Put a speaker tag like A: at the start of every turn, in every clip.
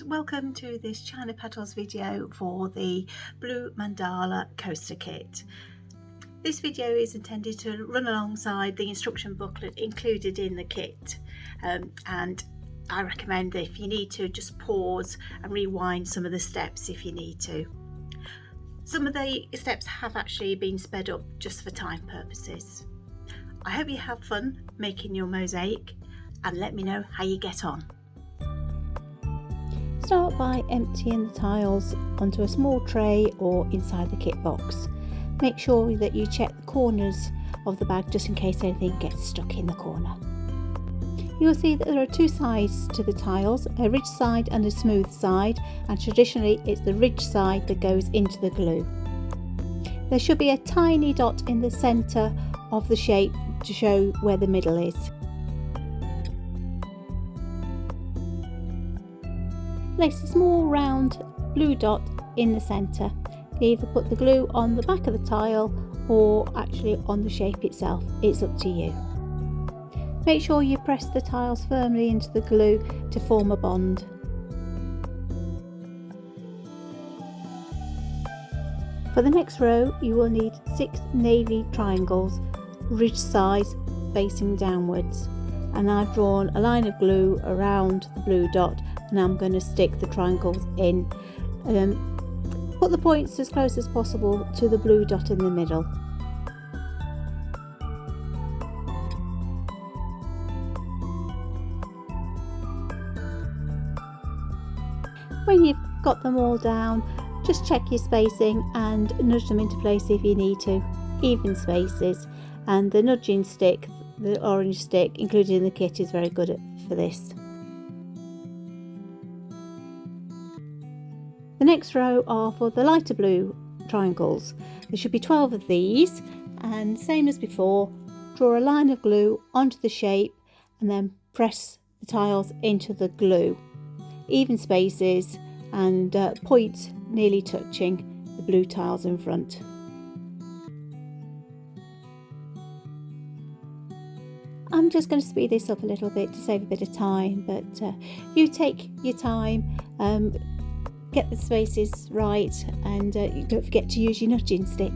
A: welcome to this China Petals video for the blue mandala coaster kit. This video is intended to run alongside the instruction booklet included in the kit, and I recommend that if you need to, just pause and rewind some of the steps if you need to. Some of the steps have actually been sped up just for time purposes. I hope you have fun making your mosaic and let me know how you get on.
B: Start by emptying the tiles onto a small tray or inside the kit box. Make sure that you check the corners of the bag just in case anything gets stuck in the corner. You'll see that there are two sides to the tiles, a ridge side and a smooth side, and traditionally it's the ridge side that goes into the glue. There should be a tiny dot in the centre of the shape to show where the middle is. Place a small round blue dot in the centre. You either put the glue on the back of the tile or actually on the shape itself. It's up to you. Make sure you press the tiles firmly into the glue to form a bond. For the next row you will need 6 navy triangles, ridge size facing downwards, and I've drawn a line of glue around the blue dot and I'm going to stick the triangles in. Put the points as close as possible to the blue dot in the middle. When you've got them all down, just check your spacing and nudge them into place if you need to. Even spaces, and the nudging stick, the orange stick included in the kit, is very good for this. The next row are for the lighter blue triangles. There should be 12 of these, and same as before, draw a line of glue onto the shape and then press the tiles into the glue. Even spaces and points nearly touching the blue tiles in front. I'm just going to speed this up a little bit to save a bit of time, but you take your time, get the spaces right, and you don't forget to use your nudging stick.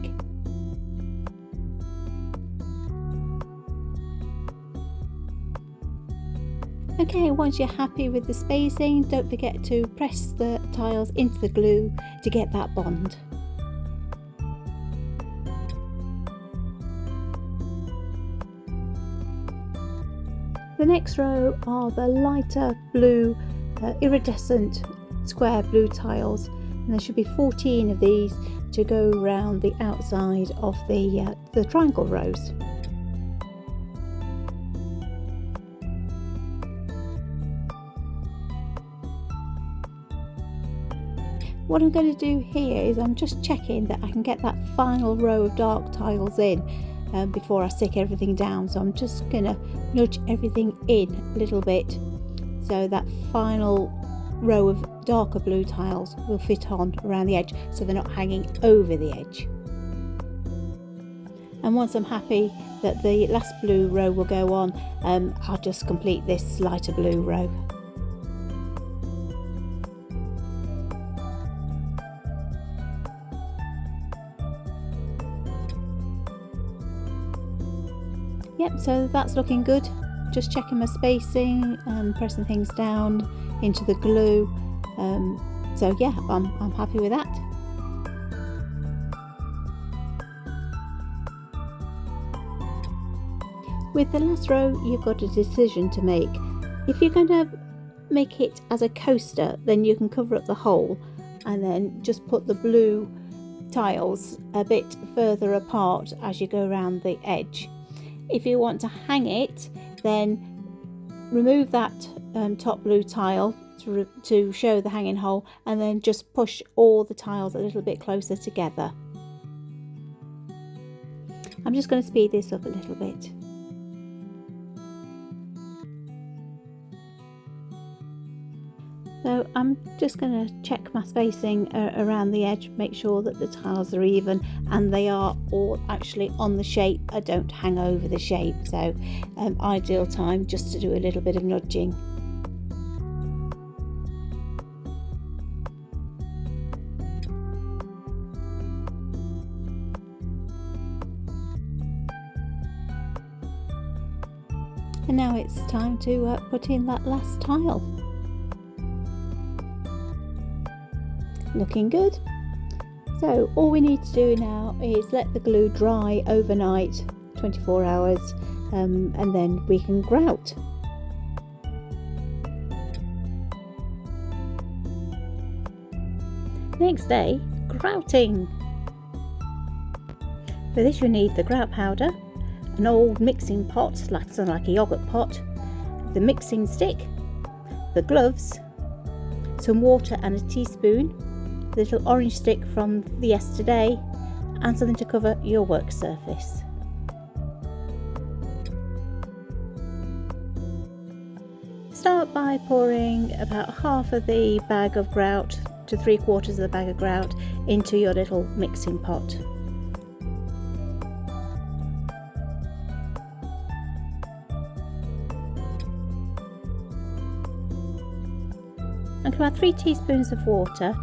B: Okay, once you're happy with the spacing, don't forget to press the tiles into the glue to get that bond. The next row are the lighter blue iridescent square blue tiles, and there should be 14 of these to go around the outside of the triangle rows. What I'm going to do here is I'm just checking that I can get that final row of dark tiles in before I stick everything down. So I'm just going to nudge everything in a little bit so that final row of darker blue tiles will fit on around the edge so they're not hanging over the edge. And once I'm happy that the last blue row will go on, I'll just complete this lighter blue row. Yep, so that's looking good. Just checking my spacing and pressing things down into the glue. So yeah, I'm happy with that. With the last row, you've got a decision to make. If you're going to make it as a coaster, then you can cover up the hole and then just put the blue tiles a bit further apart as you go around the edge. If you want to hang it, then remove that top blue tile to show the hanging hole, and then just push all the tiles a little bit closer together. I'm just going to speed this up a little bit. So I'm just going to check my spacing around the edge, make sure that the tiles are even and they are all actually on the shape. I don't hang over the shape, so ideal time just to do a little bit of nudging. And now it's time to put in that last tile. Looking good. So all we need to do now is let the glue dry overnight, 24 hours, and then we can grout. Next day, grouting. For this you need the grout powder, an old mixing pot, like a yoghurt pot, the mixing stick, the gloves, some water and a teaspoon, a little orange stick from the yesterday, and something to cover your work surface. Start by pouring about half of the bag of grout to 3/4 of the bag of grout into your little mixing pot. And about 3 teaspoons of water.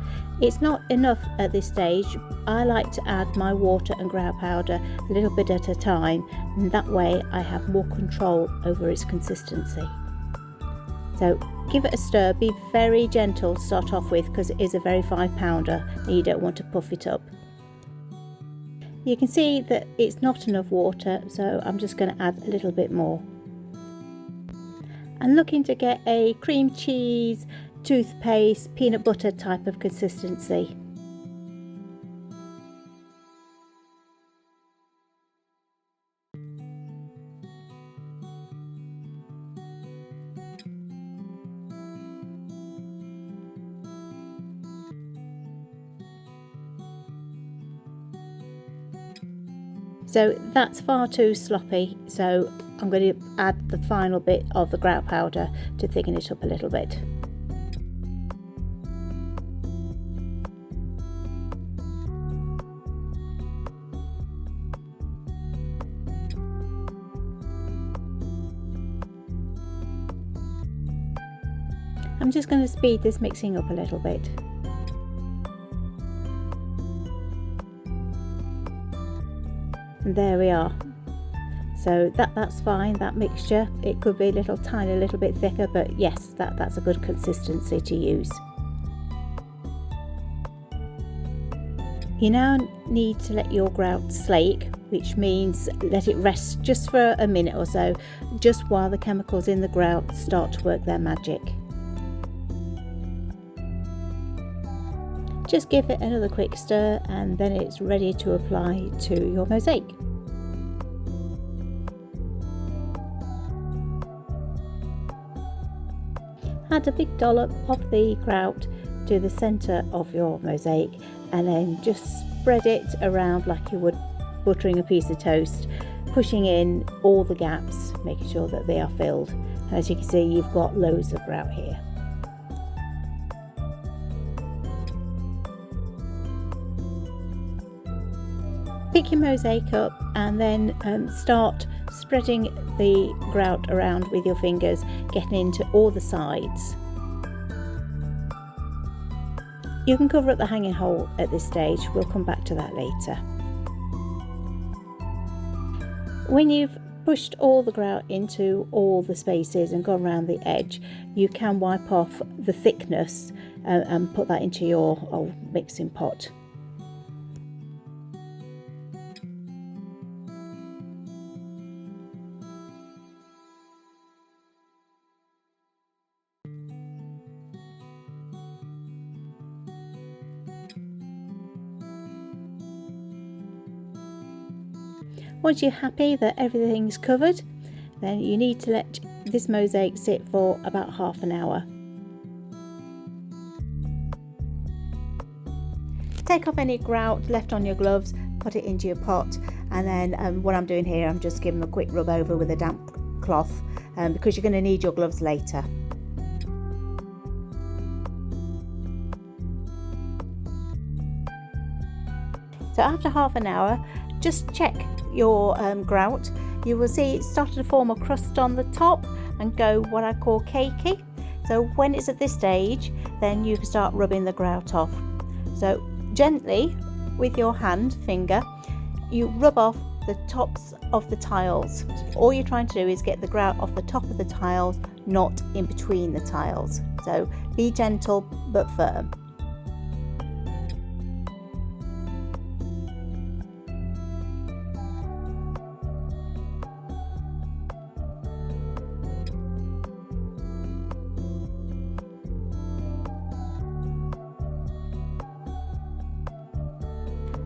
B: It's not enough at this stage. I like to add my water and grout powder a little bit at a time, and that way I have more control over its consistency. So give it a stir, be very gentle to start off with because it is a very 5-pounder and you don't want to puff it up. You can see that it's not enough water, so I'm just going to add a little bit more. I'm looking to get a cream cheese, toothpaste, peanut butter type of consistency. So that's far too sloppy, so I'm going to add the final bit of the grout powder to thicken it up a little bit. I'm just going to speed this mixing up a little bit. And there we are. So that's fine, that mixture. It could be a little tiny little bit thicker, but yes, that's a good consistency to use. You now need to let your grout slake, which means let it rest just for a minute or so, just while the chemicals in the grout start to work their magic. Just give it another quick stir and then it's ready to apply to your mosaic. Add a big dollop of the grout to the centre of your mosaic and then just spread it around like you would buttering a piece of toast, pushing in all the gaps, making sure that they are filled. And as you can see, you've got loads of grout here. Pick your mosaic up and then start spreading the grout around with your fingers, getting into all the sides. You can cover up the hanging hole at this stage, we'll come back to that later. When you've pushed all the grout into all the spaces and gone around the edge, you can wipe off the thickness and put that into your old mixing pot. Once you're happy that everything's covered, then you need to let this mosaic sit for about half an hour. Take off any grout left on your gloves, put it into your pot, and then what I'm doing here, I'm just giving them a quick rub over with a damp cloth because you're going to need your gloves later. So after half an hour, just check your grout. You will see it started to form a crust on the top and go what I call cakey. So when it's at this stage, then you can start rubbing the grout off. So gently with your finger, you rub off the tops of the tiles. All you're trying to do is get the grout off the top of the tiles, not in between the tiles. So be gentle but firm.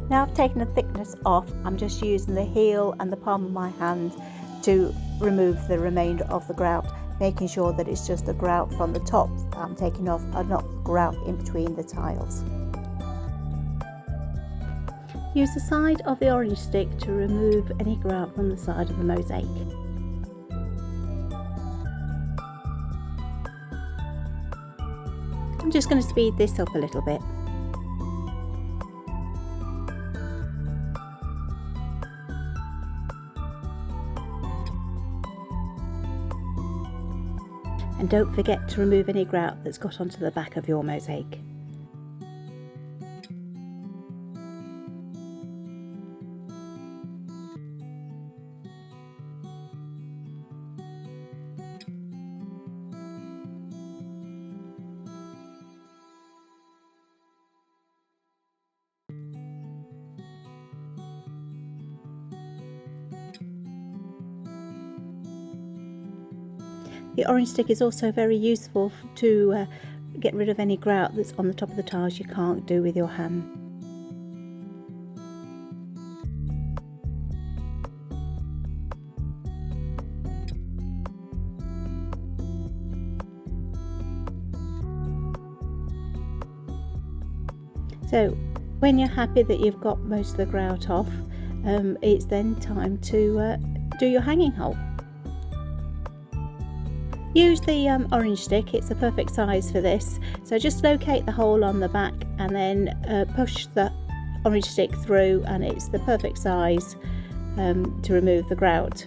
B: Now I've taken the thickness off, I'm just using the heel and the palm of my hand to remove the remainder of the grout, making sure that it's just the grout from the top that I'm taking off and not grout in between the tiles. Use the side of the orange stick to remove any grout from the side of the mosaic. I'm just going to speed this up a little bit. And don't forget to remove any grout that's got onto the back of your mosaic. The orange stick is also very useful to get rid of any grout that's on the top of the tiles you can't do with your hand. So when you're happy that you've got most of the grout off, it's then time to do your hanging hole. Use the orange stick, it's the perfect size for this. So just locate the hole on the back and then push the orange stick through, and it's the perfect size to remove the grout.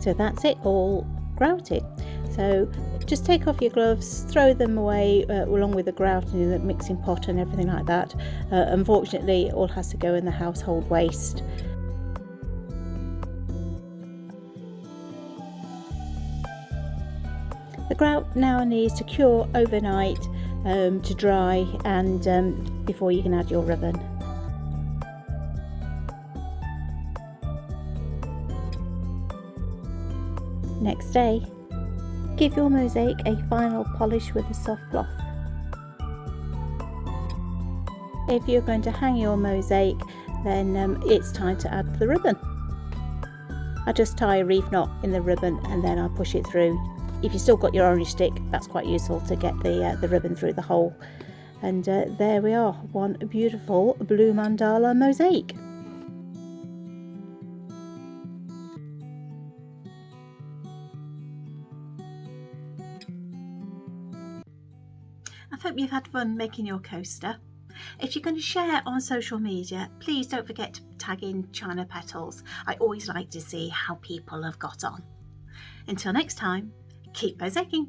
B: So that's it, all grouted. So just take off your gloves, throw them away along with the grout in the mixing pot and everything like that. Unfortunately, it all has to go in the household waste. The grout now needs to cure overnight to dry, and before you can add your ribbon. Next day, give your mosaic a final polish with a soft cloth. If you're going to hang your mosaic, then it's time to add the ribbon. I just tie a reef knot in the ribbon and then I push it through. If you've still got your orange stick, that's quite useful to get the ribbon through the hole. And there we are, one beautiful blue mandala mosaic.
A: I hope you've had fun making your coaster. If you're going to share on social media, please don't forget to tag in China Petals. I always like to see how people have got on. Until next time, keep mosaicing.